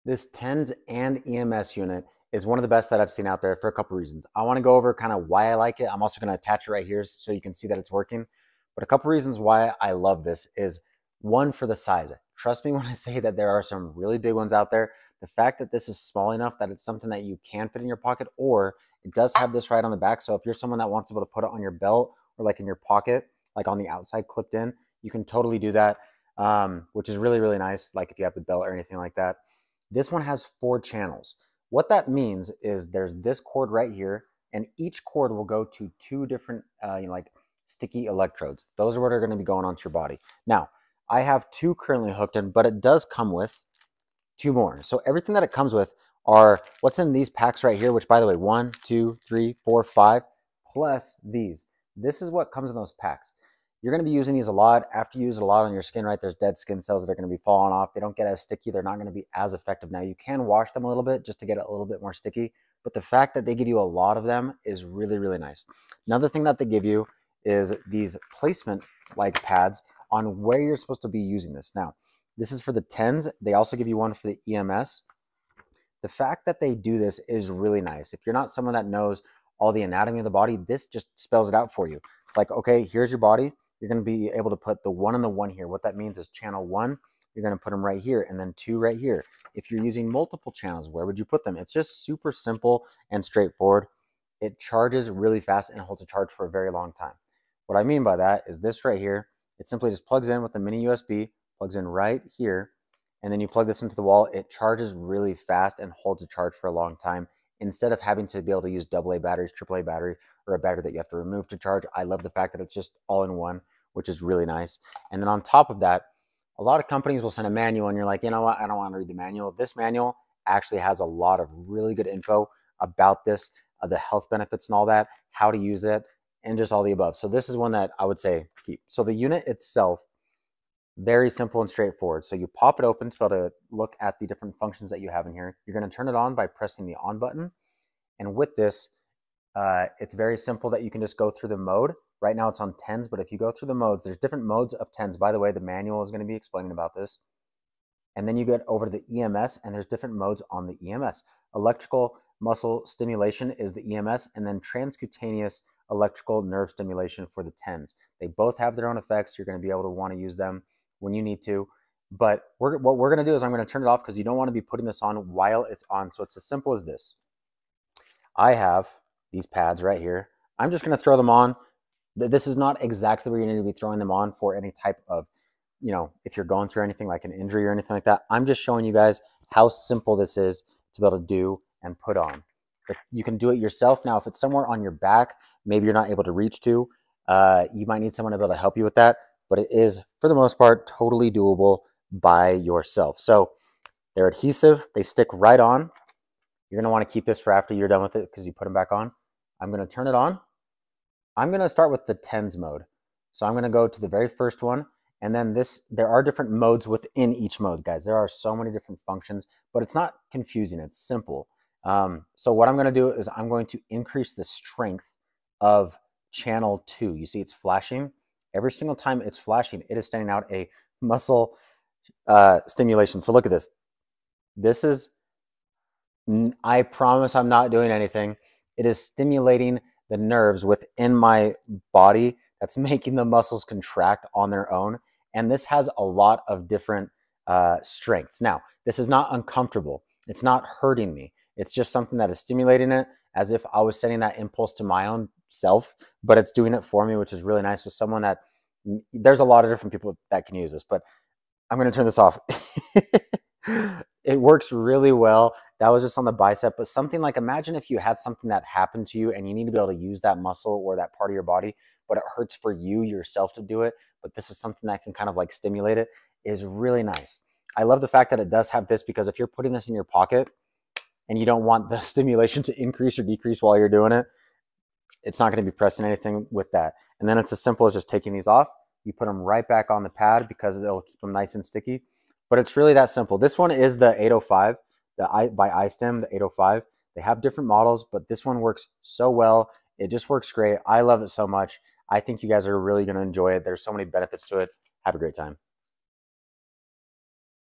This TENS and EMS unit is one of the best that I've seen out there for a couple reasons. I want to go over kind of why I like it. I'm also going to attach it right here so you can see that it's working. But a couple reasons why I love this is one, for the size. Trust me when I say that there are some really big ones out there. The fact that this is small enough that it's something that you can fit in your pocket, or it does have this right on the back. So if you're someone that wants to be able to put it on your belt or like in your pocket, like on the outside clipped in, you can totally do that, which is really, really nice. Like if you have the belt or anything like that. This one has 4 channels. What that means is there's this cord right here, and each cord will go to 2 different like sticky electrodes. Those are what are going to be going onto your body. Now, I have 2 currently hooked in, but it does come with 2 more. So everything that it comes with are what's in these packs right here, which by the way, 1, 2, 3, 4, 5, plus these. This is what comes in those packs. You're going to be using these a lot. After you use it a lot on your skin, right, there's dead skin cells that are going to be falling off. They don't get as sticky. They're not going to be as effective. Now, you can wash them a little bit just to get it a little bit more sticky, but the fact that they give you a lot of them is really, really nice. Another thing that they give you is these placement like pads on where you're supposed to be using this. Now, this is for the TENS. They also give you one for the EMS. The fact that they do this is really nice. If you're not someone that knows all the anatomy of the body, this just spells it out for you. It's like, okay, here's your body. You're going to be able to put the 1 and the 1 here. What that means is channel 1, you're going to put them right here, and then 2 right here. If you're using multiple channels, where would you put them? It's just super simple and straightforward. It charges really fast and holds a charge for a very long time. What I mean by that is this right here. It simply just plugs in with a mini USB, plugs in right here, and then you plug this into the wall. It charges really fast and holds a charge for a long time, instead of having to be able to use AA batteries, AAA batteries, or a battery that you have to remove to charge. I love the fact that it's just all in one, which is really nice. And then on top of that, a lot of companies will send a manual and you're like, you know what, I don't want to read the manual. This manual actually has a lot of really good info about this, the health benefits and all that, how to use it, and just all the above. So this is one that I would say keep. So the unit itself, very simple and straightforward. So you pop it open to be able to look at the different functions that you have in here. You're going to turn it on by pressing the on button. And with this, it's very simple that you can just go through the mode. Right now it's on TENS, but if you go through the modes, there's different modes of TENS. By the way, the manual is going to be explaining about this. And then you get over to the EMS, and there's different modes on the EMS. Electrical muscle stimulation is the EMS, and then transcutaneous electrical nerve stimulation for the TENS. They both have their own effects. You're going to be able to want to use them when you need to. But what we're going to do is I'm going to turn it off because you don't want to be putting this on while it's on. So it's as simple as this. I have these pads right here. I'm just going to throw them on. This is not exactly where you need to be throwing them on for any type of, if you're going through anything like an injury or anything like that. I'm just showing you guys how simple this is to be able to do and put on. But you can do it yourself. Now, if it's somewhere on your back, maybe you're not able to reach to, you might need someone to be able to help you with that. But it is, for the most part, totally doable by yourself. So they're adhesive. They stick right on. You're going to want to keep this for after you're done with it because you put them back on. I'm going to turn it on. I'm going to start with the TENS mode. So I'm going to go to the very first one. And then there are different modes within each mode, guys. There are so many different functions, but it's not confusing. It's simple. So what I'm going to do is I'm going to increase the strength of channel 2. You see it's flashing. Every single time it's flashing, it is sending out a muscle stimulation. So look at this. This is, I promise I'm not doing anything. It is stimulating the nerves within my body that's making the muscles contract on their own. And this has a lot of different strengths. Now, this is not uncomfortable. It's not hurting me. It's just something that is stimulating it as if I was sending that impulse to my own self, but it's doing it for me, which is really nice. So someone that, there's a lot of different people that can use this, but I'm going to turn this off. It works really well. That was just on the bicep, but something like, imagine if you had something that happened to you and you need to be able to use that muscle or that part of your body, but it hurts for you yourself to do it. But this is something that can kind of like stimulate it. Is really nice. I love the fact that it does have this, because if you're putting this in your pocket and you don't want the stimulation to increase or decrease while you're doing it, it's not going to be pressing anything with that. And then it's as simple as just taking these off. You put them right back on the pad because it'll keep them nice and sticky. But it's really that simple. This one is the 805, by iSTIM, the 805. They have different models, but this one works so well. It just works great. I love it so much. I think you guys are really going to enjoy it. There's so many benefits to it. Have a great time.